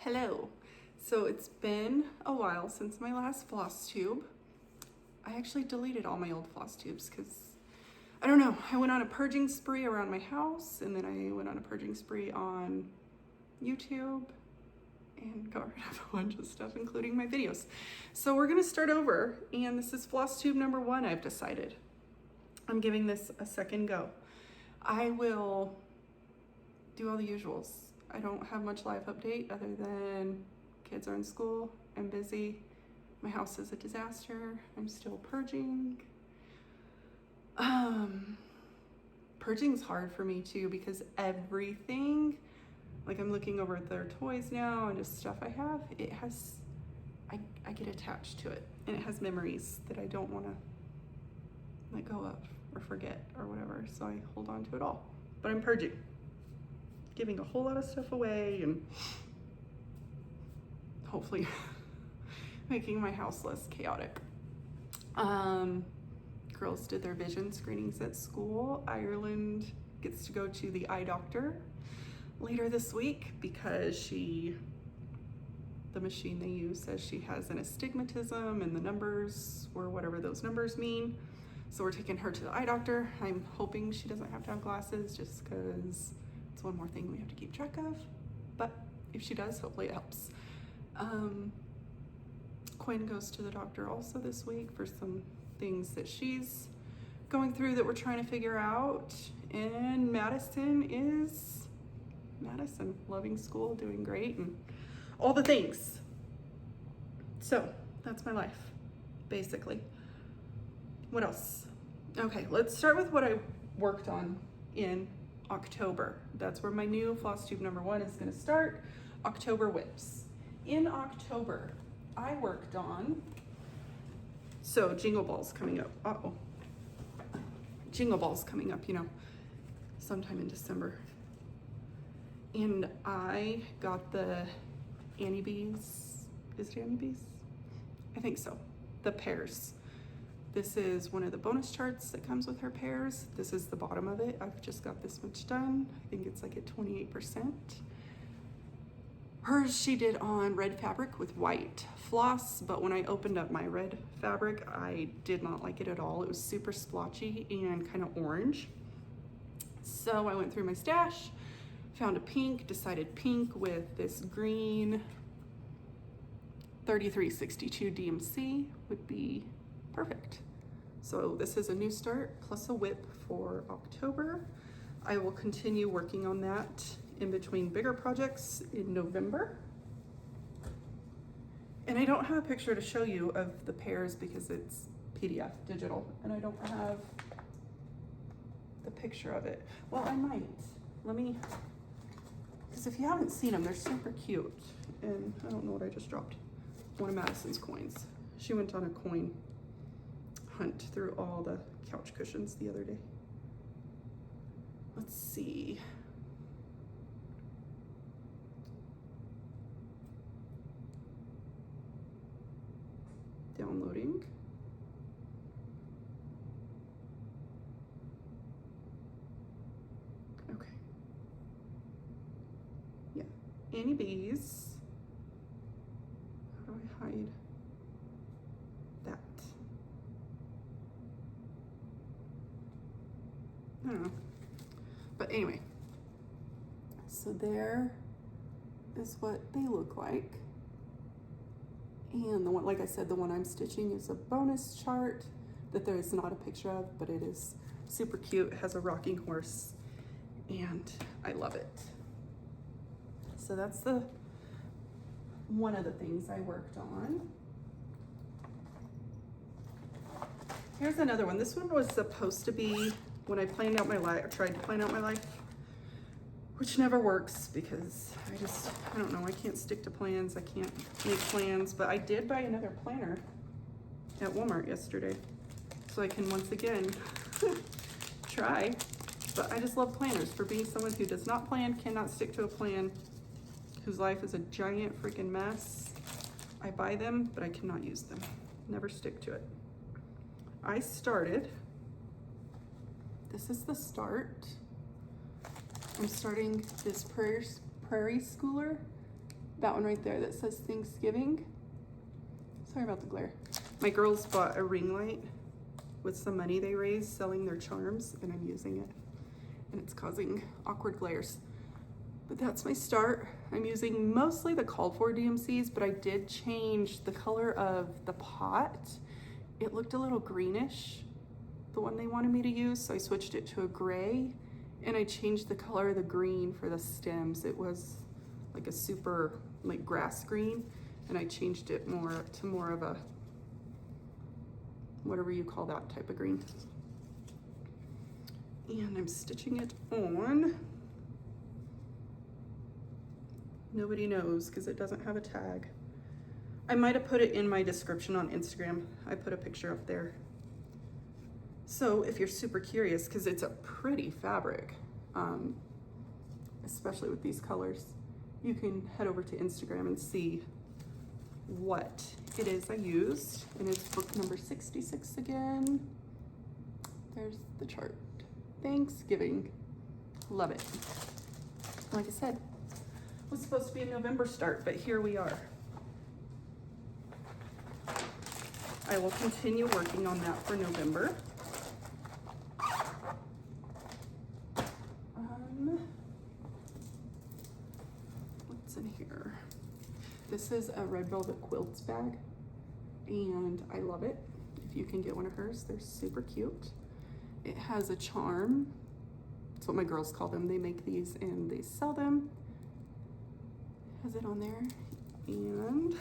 Hello. So it's been a while since my last Flosstube. I actually deleted all my old Flosstubes because, I don't know, I went on a purging spree around my house, and then I went on a purging spree on YouTube and got rid of a bunch of stuff, including my videos. So we're gonna start over, and this is Flosstube number 1, I've decided. I'm giving this a second go. I will do all the usuals. I don't have much live update other than kids are in school, I'm busy, my house is a disaster, I'm still purging. Purging's hard for me too because everything, like I'm looking over at their toys now and just stuff I have, I get attached to it, and it has memories that I don't want to let go of or forget or whatever, so I hold on to it all. But I'm purging, giving a whole lot of stuff away and hopefully making my house less chaotic. Girls did their vision screenings at school. Ireland gets to go to the eye doctor later this week because the machine they use says she has an astigmatism and the numbers, or whatever those numbers mean. So we're taking her to the eye doctor. I'm hoping she doesn't have to have glasses just because it's one more thing we have to keep track of. But if she does, hopefully it helps. Quinn goes to the doctor also this week for some things that she's going through that we're trying to figure out. And Madison, loving school, doing great, and all the things. So that's my life, basically. What else? Okay, let's start with what I worked on in October. That's where my new Flosstube number 1 is going to start. October whips. In October, I worked on, so Jingle Ball's coming up. Jingle Ball's coming up, sometime in December. And I got the Annie Bees. Is it Annie Bees? I think so. The pairs. This is one of the bonus charts that comes with her pairs. This is the bottom of it. I've just got this much done. I think it's like at 28%. Hers she did on red fabric with white floss, but when I opened up my red fabric, I did not like it at all. It was super splotchy and kind of orange. So I went through my stash, found a pink, decided pink with this green 3362 DMC would be perfect. So this is a new start plus a whip for October. I will continue working on that in between bigger projects in November. And I don't have a picture to show you of the pairs because it's PDF digital and I don't have the picture of it. Well, I might. Because if you haven't seen them, they're super cute. And I don't know what I just dropped. One of Madison's coins. She went on a coin hunt through all the couch cushions the other day. Let's see. Downloading. Okay. Yeah, Annie Bees. How do I hide that? I don't know. But anyway, so there is what they look like. And the one, like I said, the one I'm stitching is a bonus chart that there is not a picture of, but it is super cute. It has a rocking horse and I love it. So that's one of the things I worked on. Here's another one. This one was supposed to be when I planned out my life, or tried to plan out my life, which never works because I don't know, I can't stick to plans, I can't make plans, but I did buy another planner at Walmart yesterday, so I can once again try. But I just love planners. For being someone who does not plan, cannot stick to a plan, whose life is a giant freaking mess, I buy them, but I cannot use them. Never stick to it. I started, this is the start. I'm starting this prairie schooler That one right there that says Thanksgiving. Sorry about the glare. My girls bought a ring light with some money they raised selling their charms, and I'm using it, and it's causing awkward glares. But that's my start. I'm using mostly the called for DMCs, but I did change the color of the pot. It looked a little greenish, the one they wanted me to use, so I switched it to a gray, and I changed the color of the green for the stems. It was like a super like grass green, and I changed it to more of a, whatever you call that type of green. And I'm stitching it on. Nobody knows because it doesn't have a tag. I might have put it in my description on Instagram. I put a picture up there. So if you're super curious, because it's a pretty fabric, especially with these colors, you can head over to Instagram and see what it is I used. And it's book number 66 again. There's the chart. Thanksgiving. Love it. Like I said, it was supposed to be a November start, but here we are. I will continue working on that for November. What's in here? This is a red velvet quilts bag, and I love it. If you can get one of hers, they're super cute. It has a charm. That's what my girls call them. They make these and they sell them. Has it on there. And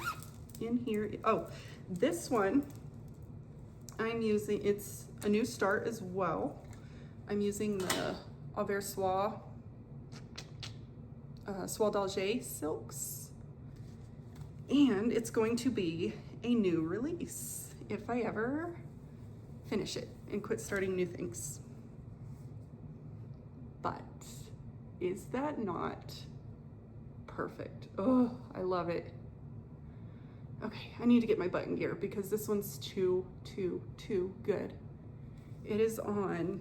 in here, oh, this one I'm using, it's a new start as well. I'm using the Auvers Soie d'Alger silks, and it's going to be a new release if I ever finish it and quit starting new things. But is that not perfect? Oh, I love it. Okay, I need to get my button gear because this one's too good. It is on,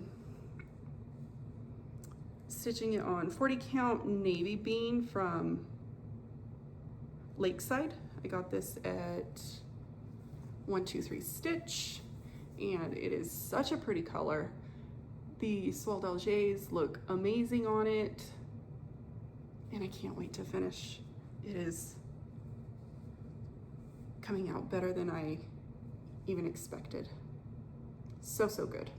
stitching it on 40 count navy bean from Lakeside. I got this at 123 Stitch, and it is such a pretty color. The Soie d'Algers look amazing on it, and I can't wait to finish. It is coming out better than I even expected. So good.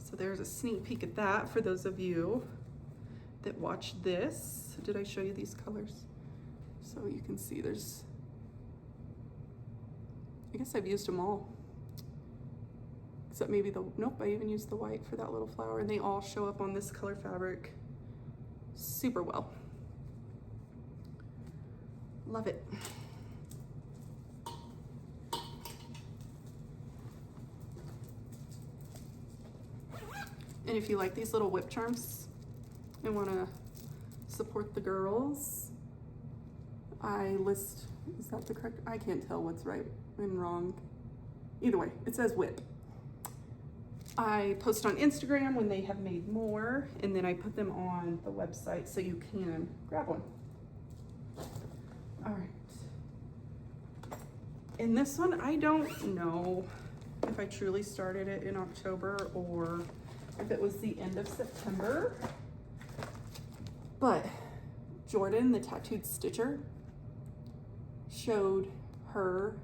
So there's a sneak peek at that for those of you that watch this. Did I show you these colors? So you can see there's, I guess I've used them all. Except maybe the, nope, I even used the white for that little flower, and they all show up on this color fabric super well. Love it. And if you like these little whip charms and want to support the girls, I list, is that the correct? I can't tell what's right and wrong. Either way, it says whip. I post on Instagram when they have made more, and then I put them on the website so you can grab one. All right. And this one, I don't know if I truly started it in October or if it was the end of September, but Jordan, the tattooed stitcher, showed her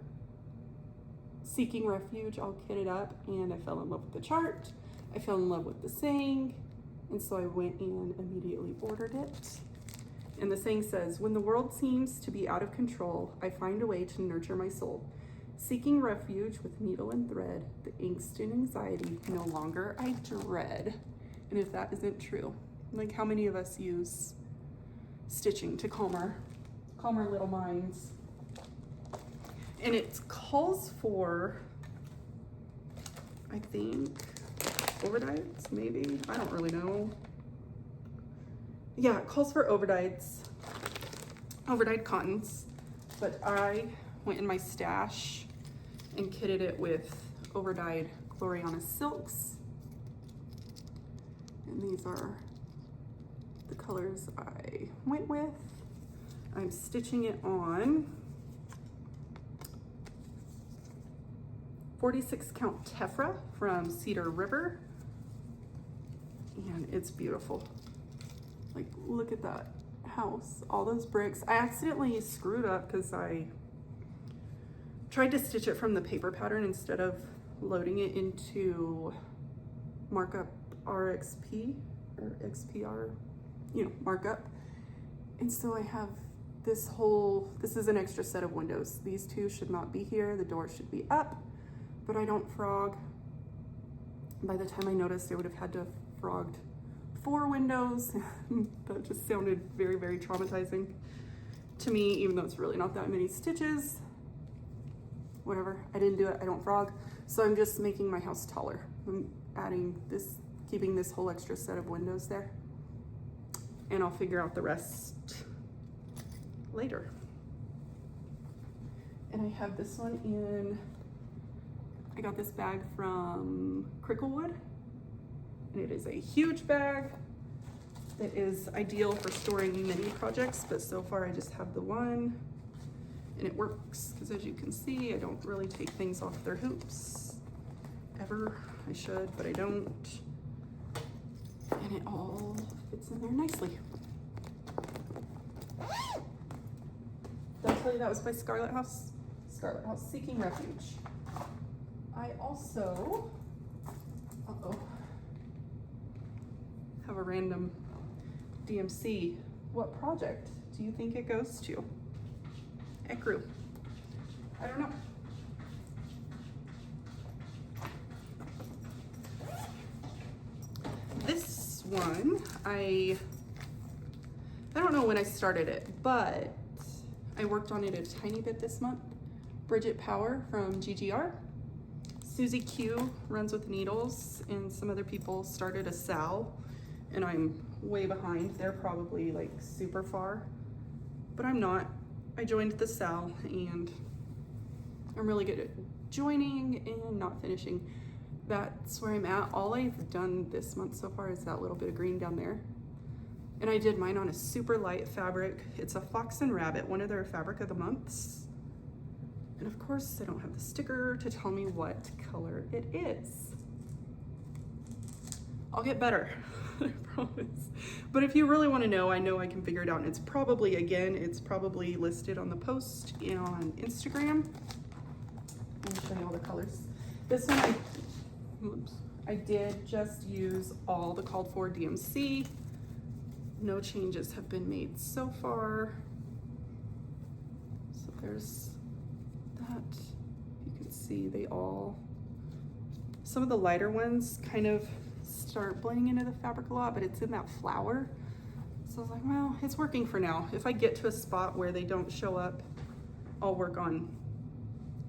Seeking Refuge all kitted up, and I fell in love with the chart. I fell in love with the saying, and so I went and immediately ordered it. And the saying says, when the world seems to be out of control, I find a way to nurture my soul. Seeking refuge with needle and thread, the angst and anxiety no longer I dread. And if that isn't true, like how many of us use stitching to calm our little minds? And it calls for, I think, overdyes, maybe? I don't really know. Yeah, it calls for overdyed cottons, but I went in my stash and kitted it with overdyed Gloriana silks. And these are the colors I went with. I'm stitching it on 46 count tephra from Cedar River, and it's beautiful. Like, look at that house, all those bricks. I accidentally screwed up because I tried to stitch it from the paper pattern instead of loading it into markup RXP or XPR, you know, markup. And so I have this is an extra set of windows. These two should not be here. The door should be up, but I don't frog. By the time I noticed, I would have had to have frogged 4 windows. That just sounded very, very traumatizing to me, even though it's really not that many stitches. Whatever, I didn't do it, I don't frog. So I'm just making my house taller. I'm adding this, keeping this whole extra set of windows there. And I'll figure out the rest later. And I have this one in, I got this bag from Cricklewood, and it is a huge bag that is ideal for storing mini projects, but so far I just have the one, and it works, because as you can see, I don't really take things off their hoops, ever. I should, but I don't. And it all fits in there nicely. Did I tell you that was by Scarlet House? Scarlet House Seeking Refuge. I also, have a random DMC. What project do you think it goes to? Ecru. I don't know. This one, I don't know when I started it, but I worked on it a tiny bit this month. Bridget Power from GGR. Susie Q runs with needles, and some other people started a SAL, and I'm way behind. They're probably like super far, but I'm not. I joined the SAL, and I'm really good at joining and not finishing. That's where I'm at. All I've done this month so far is that little bit of green down there. And I did mine on a super light fabric. It's a Fox and Rabbit, one of their fabric of the months. And of course, I don't have the sticker to tell me what color it is. I'll get better, I promise. But if you really want to know I can figure it out. And it's probably, again, it's probably listed on the post on Instagram. Let me show you all the colors. This one, I did just use all the called for DMC. No changes have been made so far. So there's that. You can see they all, some of the lighter ones kind of start blending into the fabric a lot, but it's in that flower. So I was like, well, it's working for now. If I get to a spot where they don't show up, I'll work on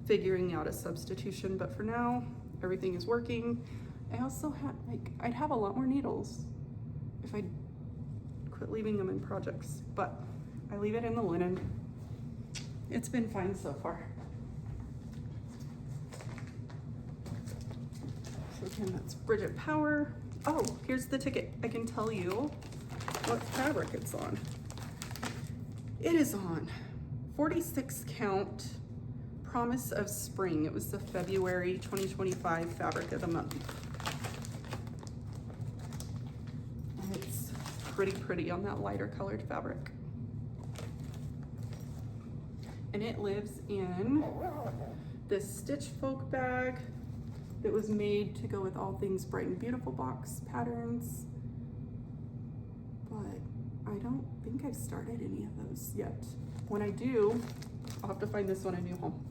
figuring out a substitution, but for now, everything is working. I also had, I'd have a lot more needles if I quit leaving them in projects, but I leave it in the linen. It's been fine so far. So again, that's Bridget Power. Oh, here's the ticket. I can tell you what fabric it's on. It is on 46 count Promise of Spring. It was the February 2025 fabric of the month. And it's pretty on that lighter colored fabric. And it lives in this Stitch Folk bag that was made to go with All Things Bright and Beautiful box patterns. But I don't think I've started any of those yet. When I do, I'll have to find this one a new home.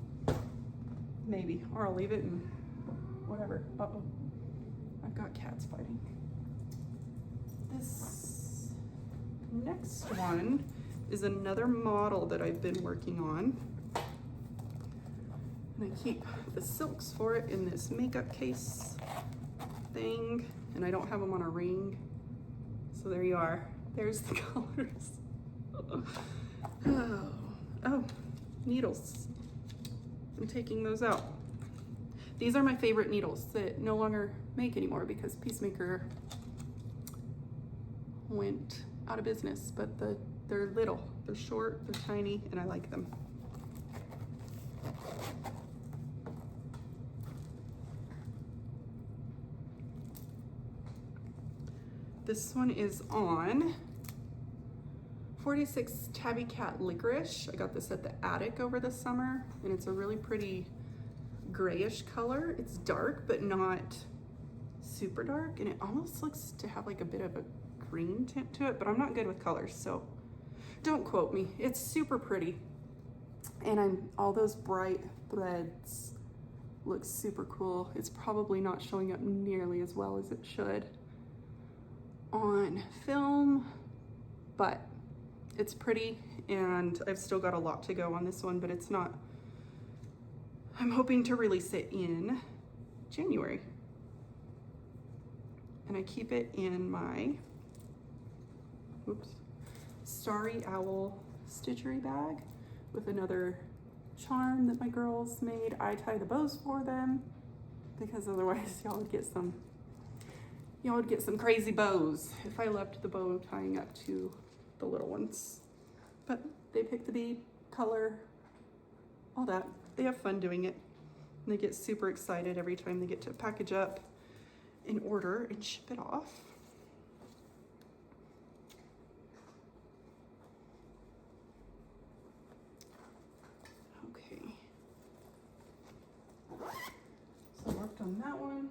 Maybe, or I'll leave it and whatever. Uh-oh, I've got cats fighting. This next one is another model that I've been working on. And I keep the silks for it in this makeup case thing, and I don't have them on a ring. So there you are. There's the colors. Oh, needles. I'm taking those out. These are my favorite needles that no longer make anymore because Peacemaker went out of business, but the They're little, they're short, they're tiny, and I like them. This one is on 46 Tabby Cat Licorice. I got this at the attic over the summer, and it's a really pretty grayish color. It's dark, but not super dark, and it almost looks to have like a bit of a green tint to it, but I'm not good with colors, so don't quote me. It's super pretty, and all those bright threads look super cool. It's probably not showing up nearly as well as it should on film, but it's pretty, and I've still got a lot to go on this one, but it's not, I'm hoping to release it in January. And I keep it in my, oops, Starry Owl stitchery bag with another charm that my girls made. I tie the bows for them because otherwise y'all would get some crazy bows if I left the bow tying up to the little ones. But they pick the bead, color, all that. They have fun doing it. And they get super excited every time they get to package up and order and ship it off. Okay. So I worked on that one.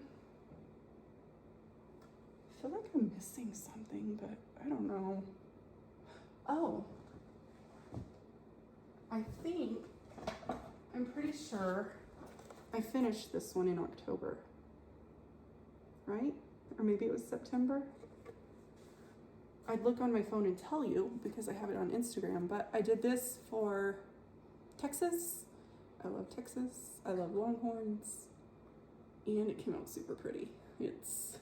I feel like I'm missing something, but I don't know. Oh, I'm pretty sure I finished this one in October, right? Or maybe it was September. I'd look on my phone and tell you because I have it on Instagram, but I did this for Texas. I love Texas. I love longhorns, and it came out super pretty. It's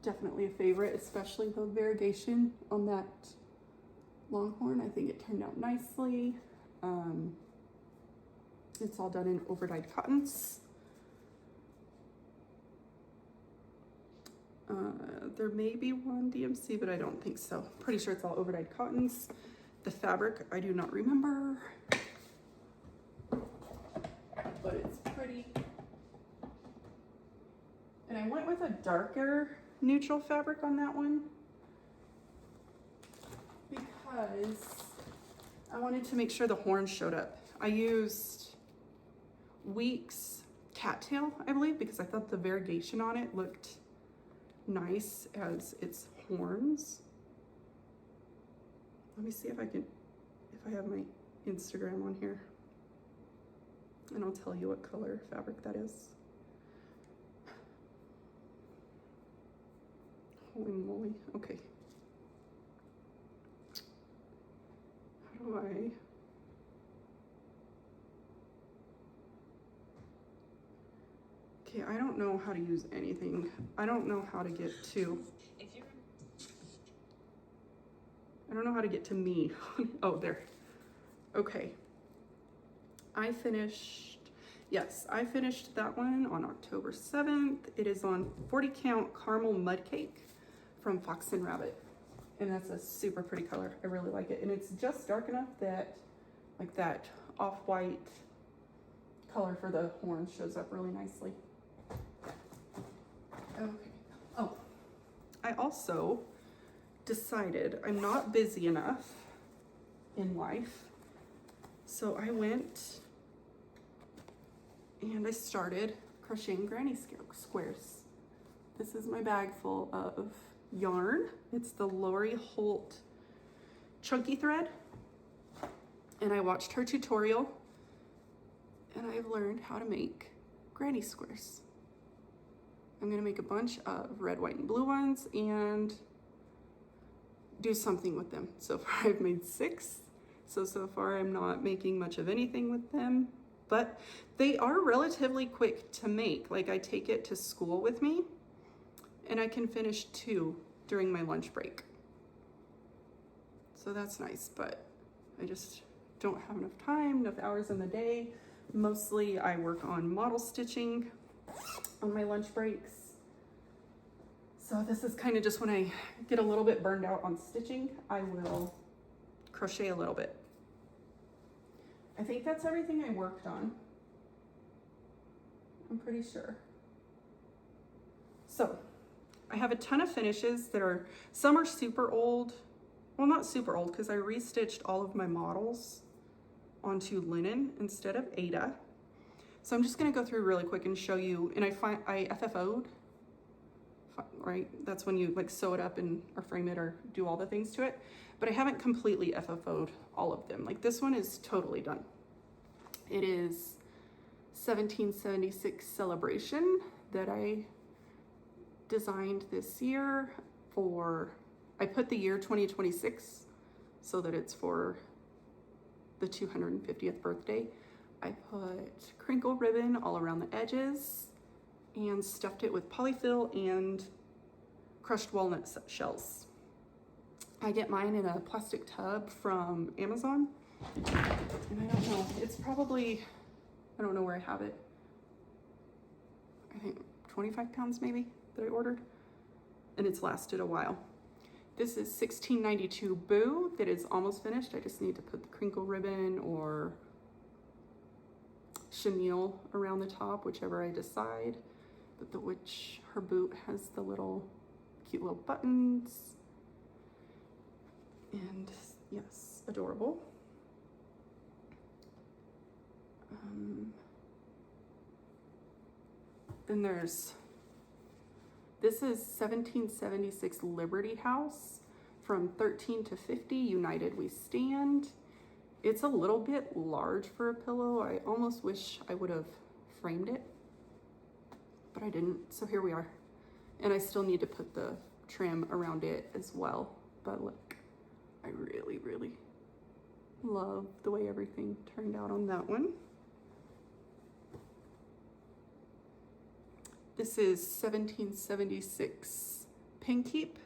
definitely a favorite, especially the variegation on that longhorn. I think it turned out nicely. It's all done in overdyed cottons. There may be one DMC, but I don't think so. Pretty sure it's all overdyed cottons. The fabric, I do not remember, but it's pretty. And I went with a darker neutral fabric on that one because I wanted to make sure the horns showed up. I used Weeks Cattail, I believe, because I thought the variegation on it looked nice as its horns. Let me see if I have my Instagram on here, and I'll tell you what color fabric that is. Holy moly, okay. How do I? Okay, I don't know how to use anything. I don't know how to get to. I don't know how to get to me. Oh, there. Okay. I finished that one on October 7th. It is on 40 count caramel mud cake from Fox and Rabbit. And that's a super pretty color. I really like it. And it's just dark enough that like that off-white color for the horns shows up really nicely. Okay. Oh, I also decided I'm not busy enough in life. So I went and I started crocheting granny squares. This is my bag full of yarn. It's the Lori Holt chunky thread. And I watched her tutorial and I've learned how to make granny squares. I'm gonna make a bunch of red, white, and blue ones and do something with them. So far I've made 6. So far I'm not making much of anything with them, but they are relatively quick to make. Like I take it to school with me and I can finish 2 during my lunch break. So that's nice, but I just don't have enough time, enough hours in the day. Mostly I work on model stitching on my lunch breaks. So this is kind of just when I get a little bit burned out on stitching, I will crochet a little bit. I think that's everything I worked on. I'm pretty sure. So I have a ton of finishes that are, some are super old. Well, not super old because I restitched all of my models onto linen instead of Aida. So I'm just gonna go through really quick and show you, and I FFO'd, right? That's when you like sew it up and or frame it or do all the things to it. But I haven't completely FFO'd all of them. Like this one is totally done. It is 1776 Celebration that I designed this year for, I put the year 2026 so that it's for the 250th birthday. I put crinkle ribbon all around the edges and stuffed it with polyfill and crushed walnut shells. I get mine in a plastic tub from Amazon, and I don't know, it's probably, I don't know where I have it. I think 25 pounds maybe that I ordered, and it's lasted a while. This is 1692 Boo that is almost finished. I just need to put the crinkle ribbon or chenille around the top, whichever I decide. But her boot has the cute little buttons. And yes, adorable. Then this is 1776 Liberty House from 13 to 50, United We Stand. It's a little bit large for a pillow. I almost wish I would have framed it, but I didn't, so here we are. And I still need to put the trim around it as well. But look, I really, really love the way everything turned out on that one. This is 1776 Pin Keep,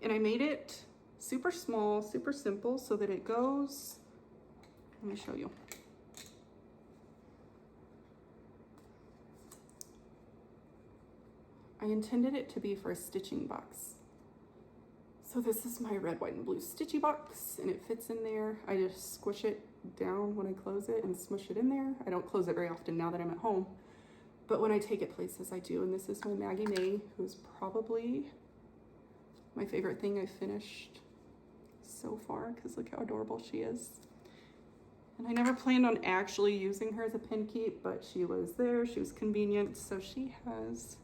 and I made it super small, super simple, so that it goes, let me show you. I intended it to be for a stitching box. So this is my red, white, and blue stitchy box, and it fits in there. I just squish it down when I close it and smush it in there. I don't close it very often now that I'm at home, but when I take it places, I do. And this is my Maggie May, who's probably my favorite thing I've finished so far, because look how adorable she is. And I never planned on actually using her as a pin keep, but she was there, she was convenient, so she has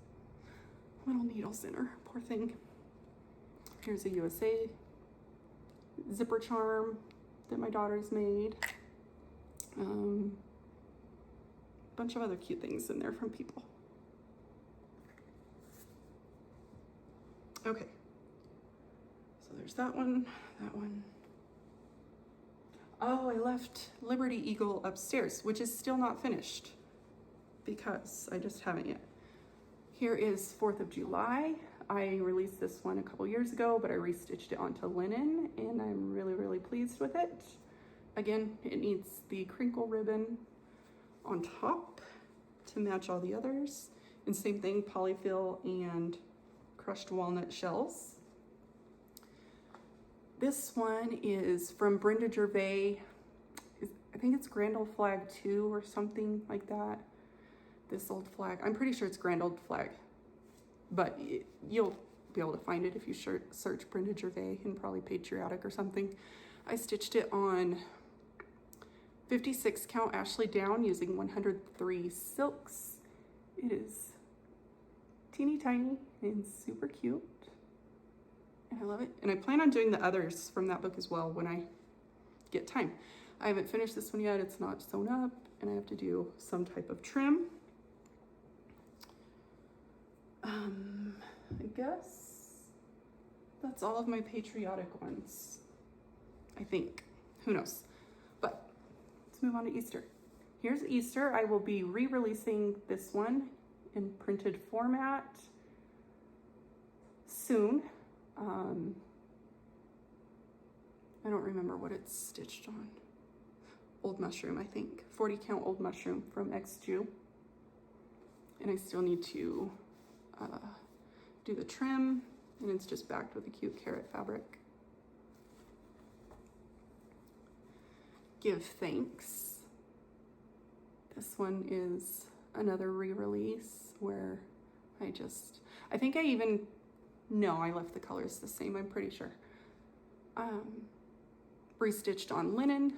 little needles in her, poor thing. Here's a USA zipper charm that my daughter's made. Bunch of other cute things in there from people. Okay, so there's that one, that one. Oh, I left Liberty Eagle upstairs, which is still not finished because I just haven't yet. Here is 4th of July. I released this one a couple years ago, but I restitched it onto linen, and I'm really, really pleased with it. Again, it needs the crinkle ribbon on top to match all the others. And same thing, polyfill and crushed walnut shells. This one is from Brenda Gervais. I think it's Grand Old Flag 2 or something like that. This old flag, I'm pretty sure it's Grand Old Flag, but you'll be able to find it if you search Brenda Gervais and probably Patriotic or something. I stitched it on 56 count Ashley down using 103 silks. It is teeny tiny and super cute, and I love it. And I plan on doing the others from that book as well when I get time. I haven't finished this one yet. It's not sewn up, and I have to do some type of trim. I guess that's all of my patriotic ones, I think. Who knows? But let's move on to Easter. Here's Easter. I will be re-releasing this one in printed format soon. I don't remember what it's stitched on. Old mushroom, I think. 40 count old mushroom from X-Jew. And I still need to do the trim, and it's just backed with a cute carrot fabric. give thanks. This one is another re-release where I think I even, no, I left the colors the same, I'm pretty sure. Restitched on linen,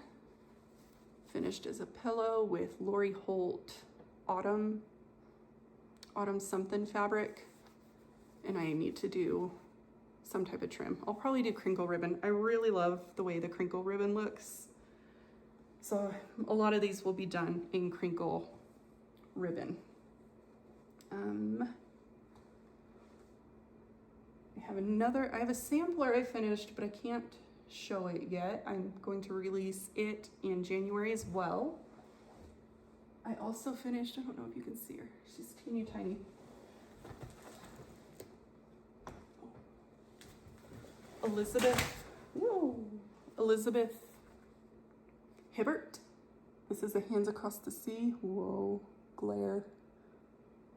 finished as a pillow with Lori Holt autumn something fabric, and I need to do some type of trim. I'll probably do crinkle ribbon. I really love the way the crinkle ribbon looks. So a lot of these will be done in crinkle ribbon. I have a sampler I finished, but I can't show it yet. I'm going to release it in January as well. I also finished, I don't know if you can see her. She's teeny tiny. Elizabeth Hibbert. This is a Hands Across the Sea. Whoa, glare.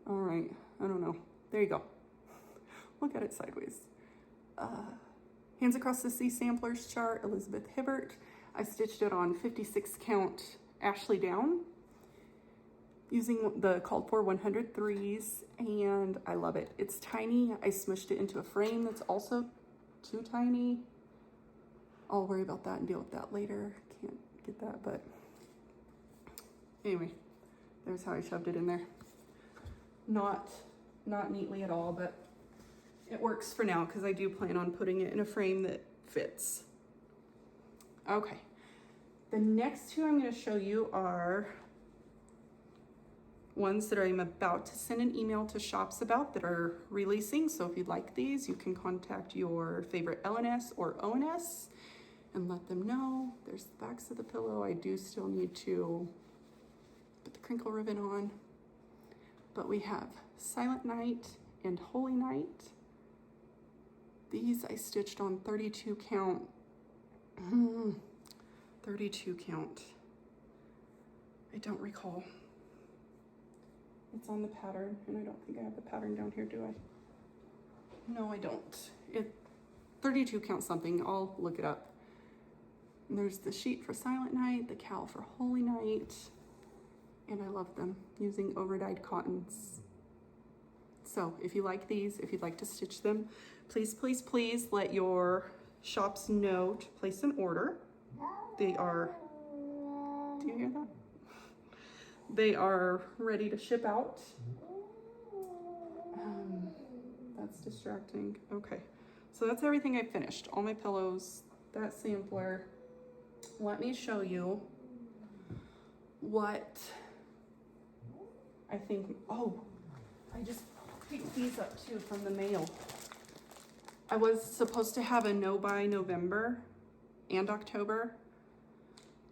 All right, I don't know. There you go. Look at it sideways. Hands Across the Sea samplers chart, Elizabeth Hibbert. I stitched it on 56 count Ashley down using the called for 103s, and I love it. It's tiny. I smushed it into a frame that's also too tiny. I'll worry about that and deal with that later. Can't get that, but anyway, there's how I shoved it in there. Not neatly at all, but it works for now because I do plan on putting it in a frame that fits. Okay, the next two I'm going to show you are ones that I'm about to send an email to shops about that are releasing. So if you'd like these, you can contact your favorite LNS or ONS and let them know. There's the backs of the pillow. I do still need to put the crinkle ribbon on, but we have Silent Night and Holy Night. These I stitched on 32 count. 32 count. I don't recall. It's on the pattern, and I don't think I have the pattern down here, do I? No, I don't. 32 count something. I'll look it up. And there's the sheet for Silent Night, the cowl for Holy Night, and I love them using over-dyed cottons. So if you like these, if you'd like to stitch them, please, please, please let your shops know to place an order. They are, do you hear that? They are ready to ship out. That's distracting. Okay, so that's everything I finished. All my pillows, that sampler. Let me show you what I think. Oh, I just picked these up too from the mail. I was supposed to have a no buy November and October,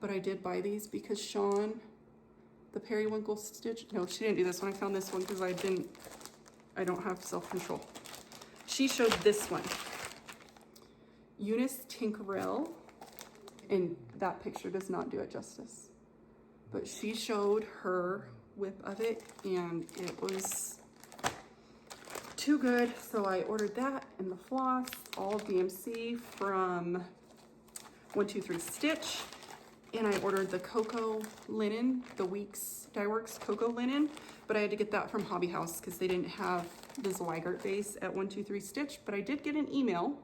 but I did buy these because Sean, the periwinkle stitch, no, she didn't do this one. I found this one because I don't have self-control. She showed this one, Eunice Tinkerell, and that picture does not do it justice, but she showed her whip of it and it was too good. So I ordered that and the floss, all DMC from 123 Stitch. And I ordered the cocoa linen, the Weeks Dye Works cocoa linen, but I had to get that from Hobby House because they didn't have the Zweigart base at 123 Stitch. But I did get an email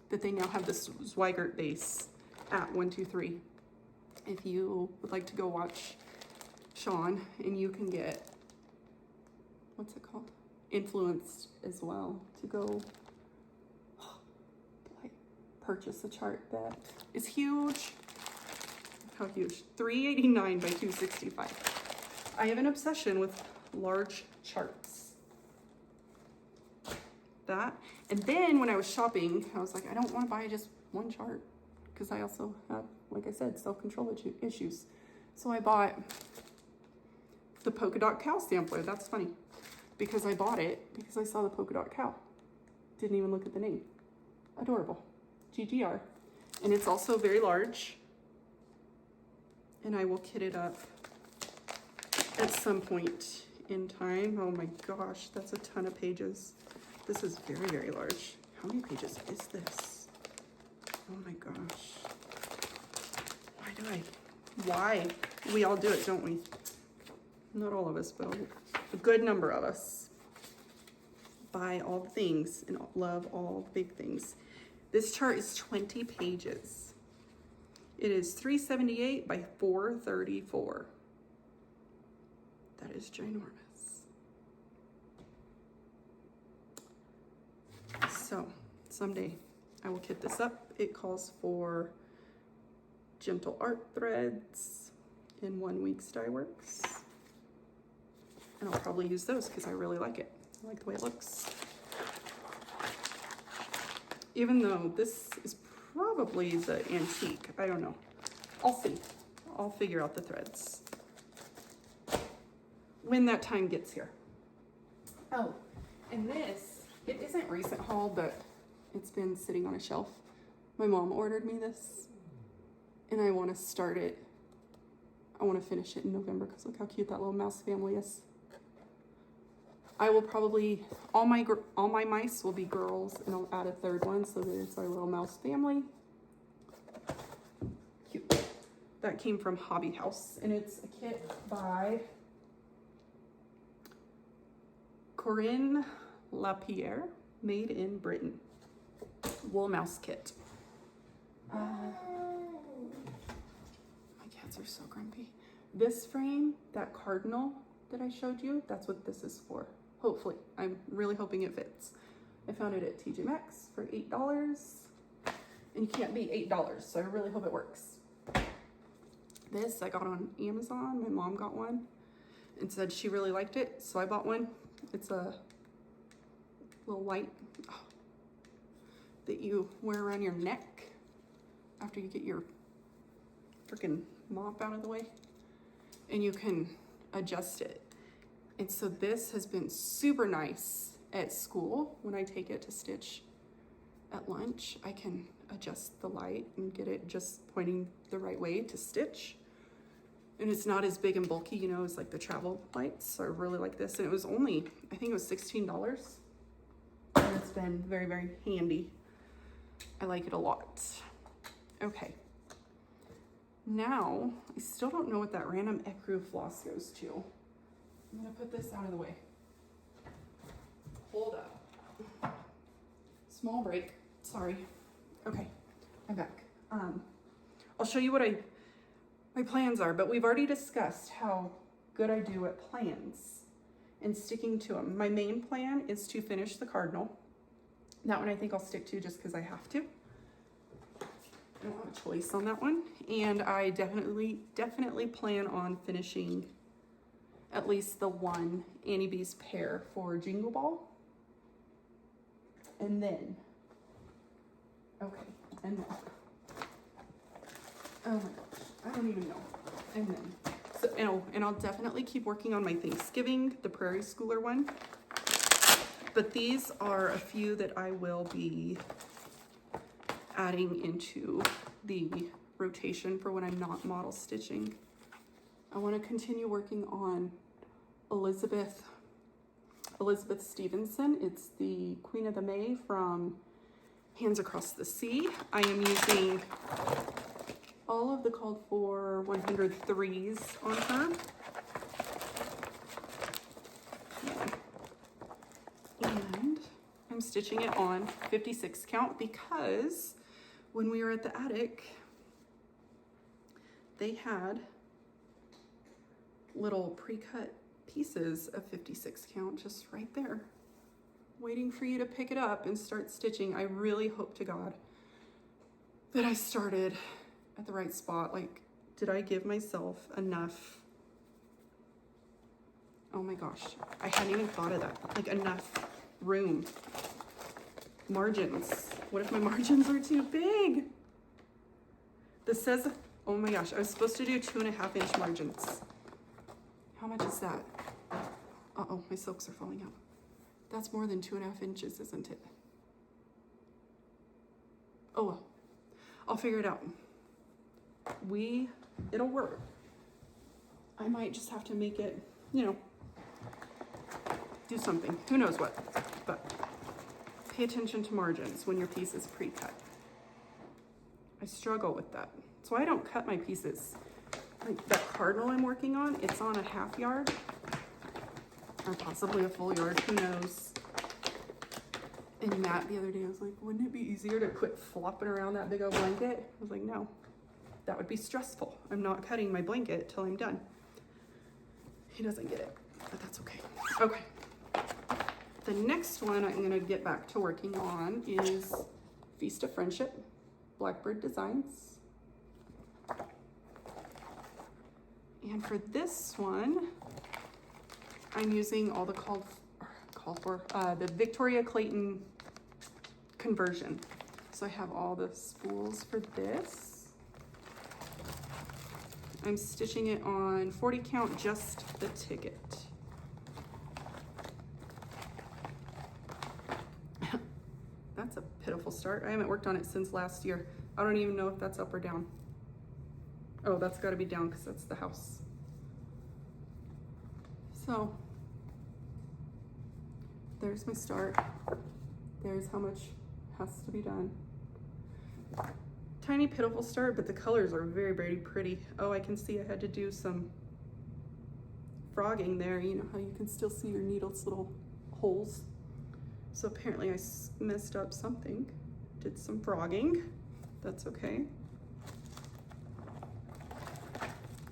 that they now have the Zweigart base at 123. If you would like to go watch Sean, and you can get, what's it called? Influenced as well to go purchase a chart that is huge. How huge? 389 by 265. I have an obsession with large charts. That, and then when I was shopping, I was like, I don't want to buy just one chart because I also have, like I said, self-control issues. So I bought the polka dot cow sampler. That's funny because I bought it because I saw the polka dot cow. Didn't even look at the name. Adorable. GGR. And it's also very large. And I will kit it up at some point in time. Oh my gosh, that's a ton of pages. This is very, very large. How many pages is this? Oh my gosh. Why do I why we all do it, don't we? Not all of us, but a good number of us buy all the things and love all the big things. This chart is 20 pages. It is 378 by 434. That is ginormous. So someday I will kit this up. It calls for gentle art threads in 1 week's dye works. And I'll probably use those because I really like it. I like the way it looks. Even though this is probably the antique, I don't know. I'll see. I'll figure out the threads when that time gets here. Oh, and this, it isn't recent haul, but it's been sitting on a shelf. My mom ordered me this and I want to start it. I want to finish it in November because look how cute that little mouse family is. I will probably, all my mice will be girls, and I'll add a third one so that it's our little mouse family. Cute. That came from Hobby House, and it's a kit by Corinne Lapierre, made in Britain. Wool mouse kit. My cats are so grumpy. This frame, that cardinal that I showed you, that's what this is for. Hopefully, I'm really hoping it fits. I found it at TJ Maxx for $8, and you can't beat $8, so I really hope it works. This I got on Amazon. My mom got one and said she really liked it, so I bought one. It's a little white that you wear around your neck after you get your freaking mop out of the way, and you can adjust it. And so this has been super nice at school. When I take it to stitch at lunch, I can adjust the light and get it just pointing the right way to stitch. And it's not as big and bulky, you know, as like the travel lights. So I really like this. And it was only, I think it was $16. And it's been very, very handy. I like it a lot. Okay. Now, I still don't know what that random ecru floss goes to. I'm gonna put this out of the way. Hold up. Small break, sorry. Okay, I'm back. I'll show you what my plans are, but we've already discussed how good I do at plans and sticking to them. My main plan is to finish the cardinal. That one I think I'll stick to just because I have to. I don't have a choice on that one. And I definitely plan on finishing at least the one Annie B's pair for Jingle Ball. And then, okay, and then, oh my gosh, I don't even know. And then, so, and I'll definitely keep working on my Thanksgiving, the Prairie Schooler one. But these are a few that I will be adding into the rotation for when I'm not model stitching. I want to continue working on Elizabeth Stevenson. It's the Queen of the May from Hands Across the Sea. I am using all of the called for 103s on her. And I'm stitching it on 56 count because when we were at the attic, they had little pre-cut pieces of 56 count just right there, waiting for you to pick it up and start stitching. I really hope to God that I started at the right spot. Like, did I give myself enough? Oh my gosh, I hadn't even thought of that. Like, enough room. Margins. What if my margins are too big? This says, oh my gosh, I was supposed to do 2.5-inch margins. How much is that? Uh-oh, my silks are falling out. That's more than 2.5 inches, isn't it? Oh well, I'll figure it out. It'll work. I might just have to make it, you know, do something. Who knows what, but pay attention to margins when your piece is pre-cut. I struggle with that. So I don't cut my pieces like that cardinal I'm working on, it's on a half yard or possibly a full yard, who knows. And Matt the other day was like, wouldn't it be easier to quit flopping around that big old blanket? I was like, no, that would be stressful. I'm not cutting my blanket till I'm done. He doesn't get it, but that's okay. Okay. The next one I'm gonna get back to working on is Feast of Friendship, Blackbird Designs. And for this one, I'm using all the called for the Victoria Clayton conversion. So I have all the spools for this. I'm stitching it on 40 count, just the ticket. That's a pitiful start. I haven't worked on it since last year. I don't even know if that's up or down. Oh, that's got to be down because that's the house. So there's my start. There's how much has to be done. Tiny pitiful start, but the colors are very, very pretty. Oh, I can see I had to do some frogging there. You know how you can still see your needle's little holes. So apparently I messed up something. Did some frogging. That's okay.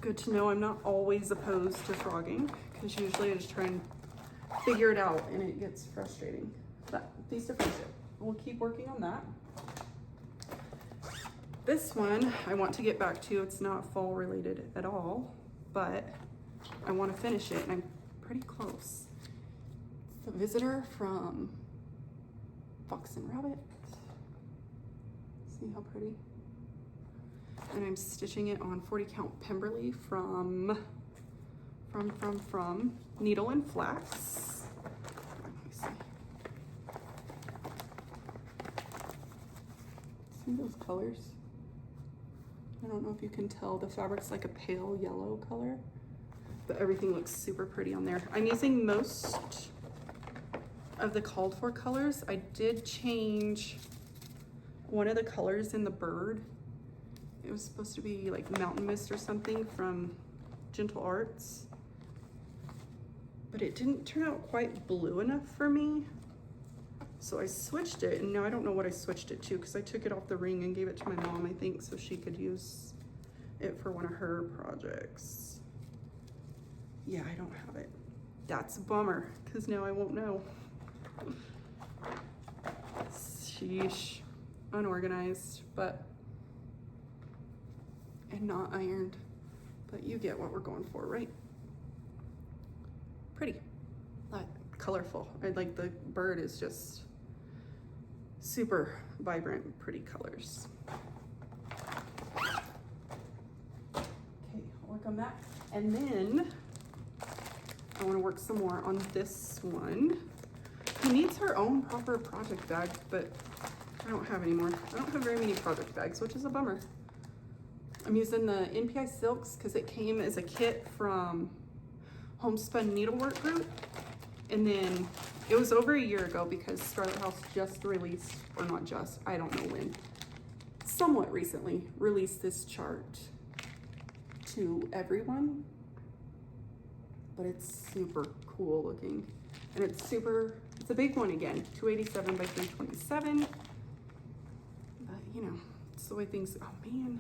Good to know I'm not always opposed to frogging, because usually I just try and figure it out and it gets frustrating. But Feast of Friendship, we'll keep working on that. This one I want to get back to. It's not fall related at all, but I want to finish it and I'm pretty close. It's the Visitor from Fox and Rabbit. See how pretty? And I'm stitching it on 40 count Pemberley from Needle and Flax. Let me see. See those colors? I don't know if you can tell, the fabric's like a pale yellow color, but everything looks super pretty on there. I'm using most of the called for colors. I did change one of the colors in the bird. It was supposed to be like Mountain Mist or something from Gentle Arts, but it didn't turn out quite blue enough for me. So I switched it, and now I don't know what I switched it to, because I took it off the ring and gave it to my mom, I think, so she could use it for one of her projects. Yeah, I don't have it. That's a bummer, because now I won't know. Sheesh. Unorganized, and not ironed, but you get what we're going for, right? Pretty, but colorful. I like the bird is just super vibrant, pretty colors. Okay, I'll work on that. And then I want to work some more on this one. He needs her own proper project bag, but I don't have any more. I don't have very many project bags, which is a bummer. I'm using the NPI Silks because it came as a kit from Homespun Needlework Group. And then it was over a year ago because Scarlet House just released, or not just, I don't know when, somewhat recently released this chart to everyone. But it's super cool looking. And it's a big one again, 287 by 327. You know, it's the way things, oh man.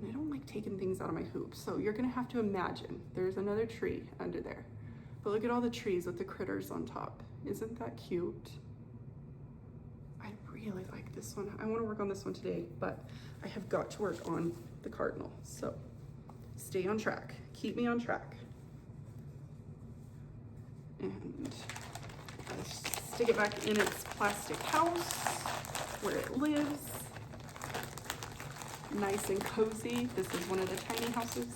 And I don't like taking things out of my hoop. So you're gonna have to imagine there's another tree under there. But look at all the trees with the critters on top. Isn't that cute? I really like this one. I wanna work on this one today, but I have got to work on the cardinal. So stay on track, keep me on track. And I stick it back in its plastic house where it lives. Nice and cozy. This is one of the tiny houses.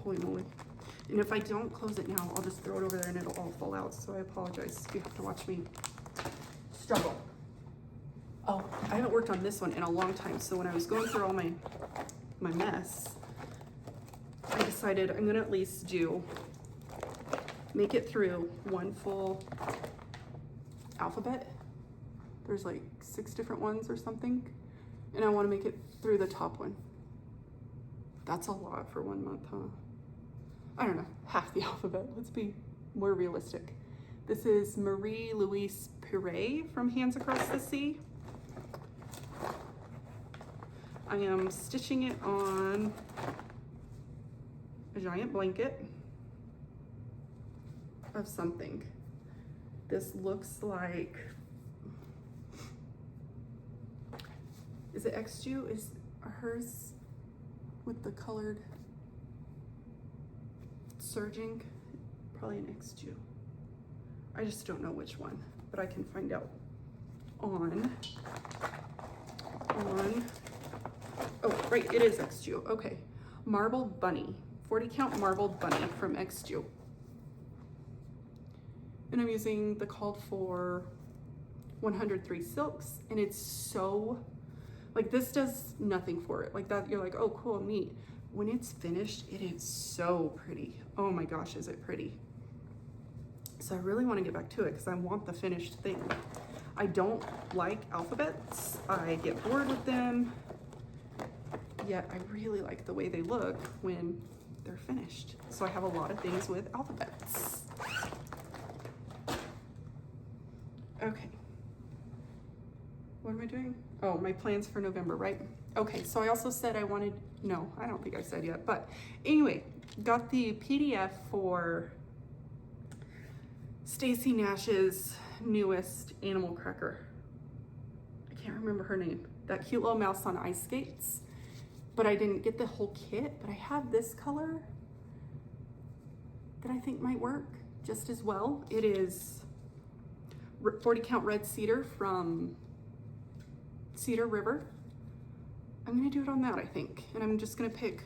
Holy moly. And if I don't close it now, I'll just throw it over there and it'll all fall out. So I apologize. You have to watch me struggle. Oh, I haven't worked on this one in a long time. So when I was going through all my mess, I decided I'm gonna at least make it through one full alphabet. There's like 6 different ones or something. And I wanna make it through the top one. That's a lot for 1 month, huh? I don't know, half the alphabet. Let's be more realistic. This is Marie-Louise Perret from Hands Across the Sea. I am stitching it on a giant blanket of something. This looks like, is it X-Ju? Is hers with the colored surging? Probably an X-Ju. I just don't know which one, but I can find out on, oh, right, it is X-Ju, okay. Marble Bunny, 40 count marbled bunny from X-Ju. And I'm using the called for 103 silks, and it's so, like, this does nothing for it. Like that, you're like, oh, cool, neat. When it's finished, it is so pretty. Oh my gosh, is it pretty. So I really want to get back to it because I want the finished thing. I don't like alphabets. I get bored with them. Yet I really like the way they look when they're finished. So I have a lot of things with alphabets. Okay. What am I doing? Oh, my plans for November, right? Okay, so I also said I wanted, no, I don't think I said yet, but anyway, got the PDF for Stacy Nash's newest animal cracker. I can't remember her name. That cute little mouse on ice skates. But I didn't get the whole kit, but I have this color that I think might work just as well. It is 40 count red cedar from Cedar River. I'm gonna do it on that, I think. And I'm just gonna pick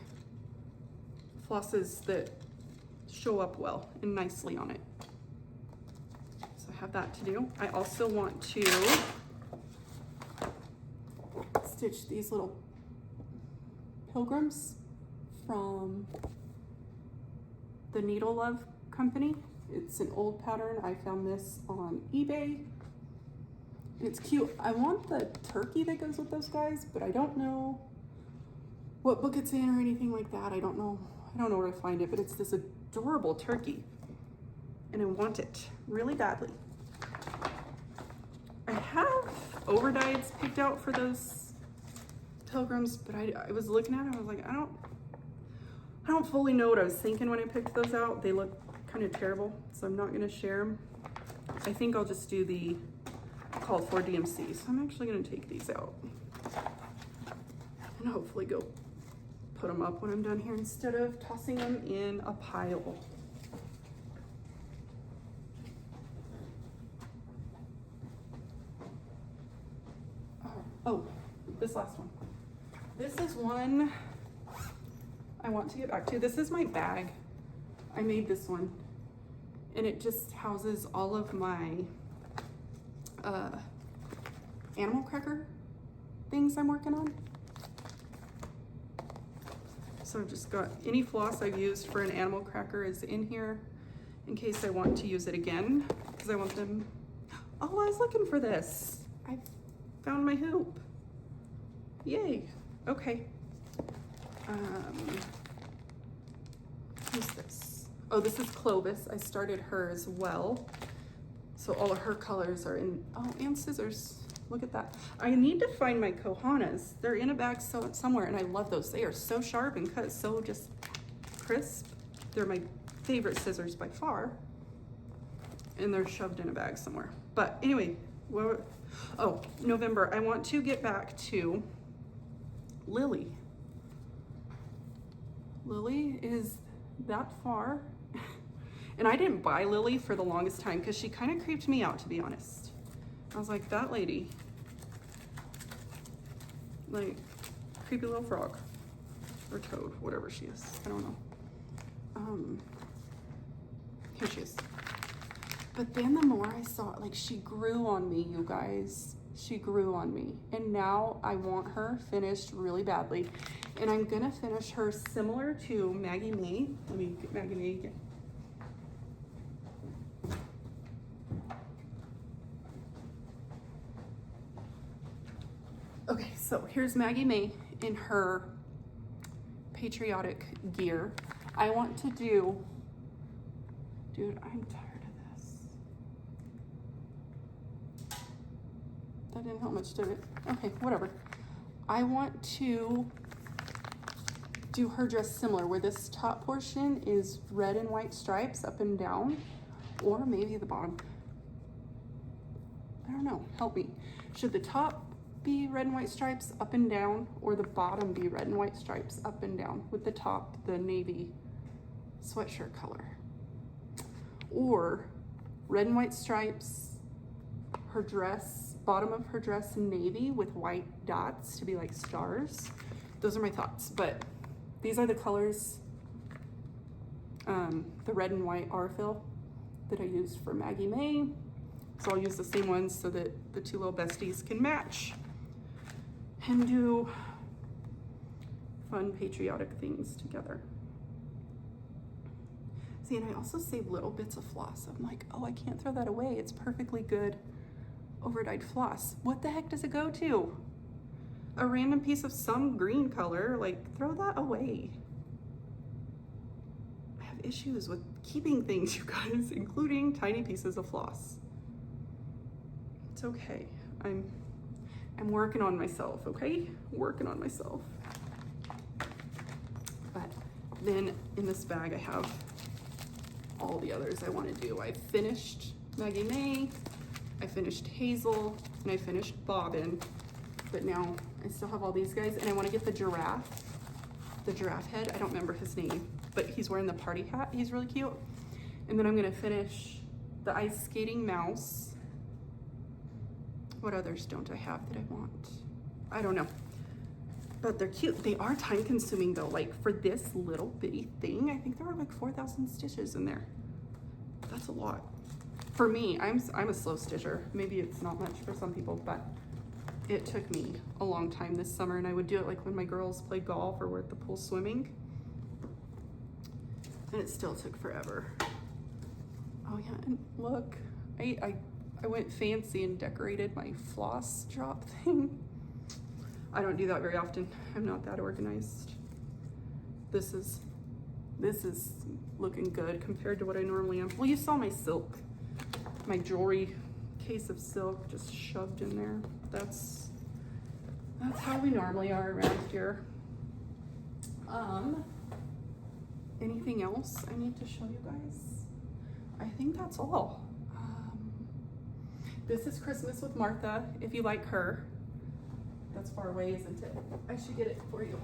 flosses that show up well and nicely on it. So I have that to do. I also want to stitch these little pilgrims from the Needle Love company. It's an old pattern. I found this on eBay. It's cute. I want the turkey that goes with those guys, but I don't know what book it's in or anything like that. I don't know where to find it, but it's this adorable turkey and I want it really badly. I have overdyes picked out for those pilgrims, but I was looking at it, I was like, I don't fully know what I was thinking when I picked those out. They look kind of terrible, so I'm not gonna share them. I think I'll just do the called for DMC. So I'm actually gonna take these out and hopefully go put them up when I'm done here instead of tossing them in a pile. Oh, this last one. This is one I want to get back to. This is my bag. I made this one and it just houses all of my animal cracker things I'm working on. So I've just got any floss I've used for an animal cracker is in here in case I want to use it again because I want them. Oh, I was looking for this. I found my hoop. Yay. Okay. Who's this? Oh, this is Clovis. I started her as well. So all of her colors are in, oh, and scissors. Look at that. I need to find my Kohanas. They're in a bag somewhere, and I love those. They are so sharp and cut so just crisp. They're my favorite scissors by far. And they're shoved in a bag somewhere. But anyway, oh, November. I want to get back to Lily. Lily is that far. And I didn't buy Lily for the longest time because she kind of creeped me out, to be honest. I was like, that lady, like, creepy little frog or toad, whatever she is. I don't know. Here she is. But then the more I saw it, like, she grew on me, you guys. She grew on me. And now I want her finished really badly. And I'm gonna finish her similar to Maggie May. Let me get Maggie May again. Okay, so here's Maggie May in her patriotic gear. I want to do, dude, I'm tired of this. That didn't help much, did it? Okay, whatever. I want to do her dress similar, where this top portion is red and white stripes up and down, or maybe the bottom. I don't know, help me. Should the top be red and white stripes up and down, or the bottom be red and white stripes up and down, with the top the navy sweatshirt color? Or red and white stripes, her dress, bottom of her dress navy with white dots to be like stars. Those are my thoughts, but these are the colors, the red and white R-fill that I used for Maggie May. So I'll use the same ones so that the two little besties can match and do fun patriotic things together. See, and I also save little bits of floss. I'm like, oh, I can't throw that away. It's perfectly good overdyed floss. What the heck does it go to? A random piece of some green color, like throw that away. I have issues with keeping things, you guys, including tiny pieces of floss. It's okay. I'm working on myself, okay? Working on myself. But then in this bag, I have all the others I want to do. I finished Maggie May, I finished Hazel, and I finished Bobbin. But now I still have all these guys, and I want to get the giraffe head. I don't remember his name, but he's wearing the party hat. He's really cute. And then I'm going to finish the ice skating mouse. What others don't I have that I want? I don't know, but they're cute. They are time consuming though. Like for this little bitty thing, I think there are like 4,000 stitches in there. That's a lot. For me, I'm a slow stitcher. Maybe it's not much for some people, but it took me a long time this summer, and I would do it like when my girls played golf or were at the pool swimming, and it still took forever. Oh yeah, and look, I went fancy and decorated my floss drop thing. I don't do that very often. I'm not that organized. This is looking good compared to what I normally am. Well, you saw my silk, my jewelry case of silk just shoved in there. That's how we normally are around here. Anything else I need to show you guys? I think that's all. This is Christmas with Martha, if you like her. That's far away, isn't it? I should get it for you.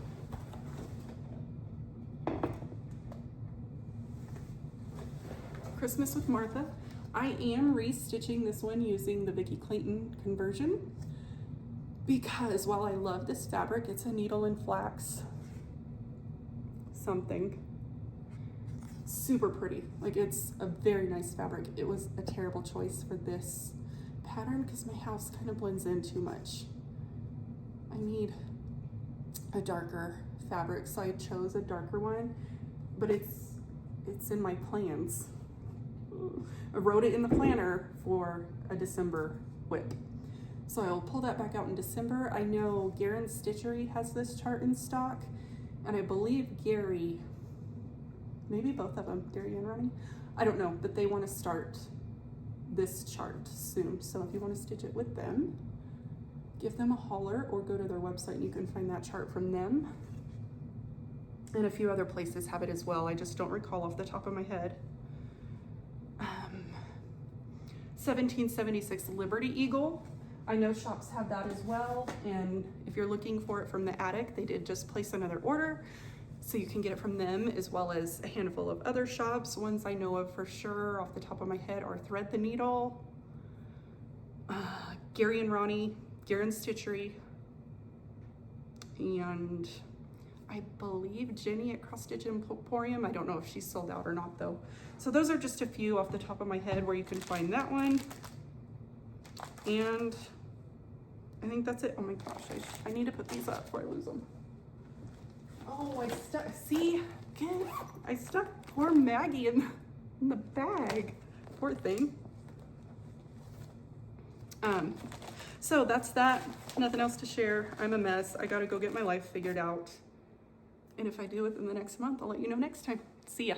Christmas with Martha. I am restitching this one using the Vicki Clayton conversion, because while I love this fabric, it's a needle and flax something. Super pretty. Like, it's a very nice fabric. It was a terrible choice for this pattern because my house kind of blends in too much. I need a darker fabric, so I chose a darker one, but it's in my plans. I wrote it in the planner for a December whip, so I'll pull that back out in December. I know Garen Stitchery has this chart in stock, and I believe Gary, maybe both of them, Gary and Ronnie, I don't know, but they want to start this chart soon. So if you want to stitch it with them, give them a holler or go to their website and you can find that chart from them. And a few other places have it as well. I just don't recall off the top of my head. 1776 Liberty Eagle. I know shops have that as well. And if you're looking for it from the attic, they did just place another order. So you can get it from them, as well as a handful of other shops. Ones I know of for sure off the top of my head are Thread the Needle, Gary and Ronnie, Garen Stitchery, and I believe Jenny at Cross Stitch Emporium. I don't know if she's sold out or not though. So those are just a few off the top of my head where you can find that one. And I think that's it. Oh my gosh, I need to put these up before I lose them. Oh, I stuck, see, again, I stuck poor Maggie in the bag. Poor thing. So that's that. Nothing else to share. I'm a mess. I gotta go get my life figured out. And if I do within the next month, I'll let you know next time. See ya.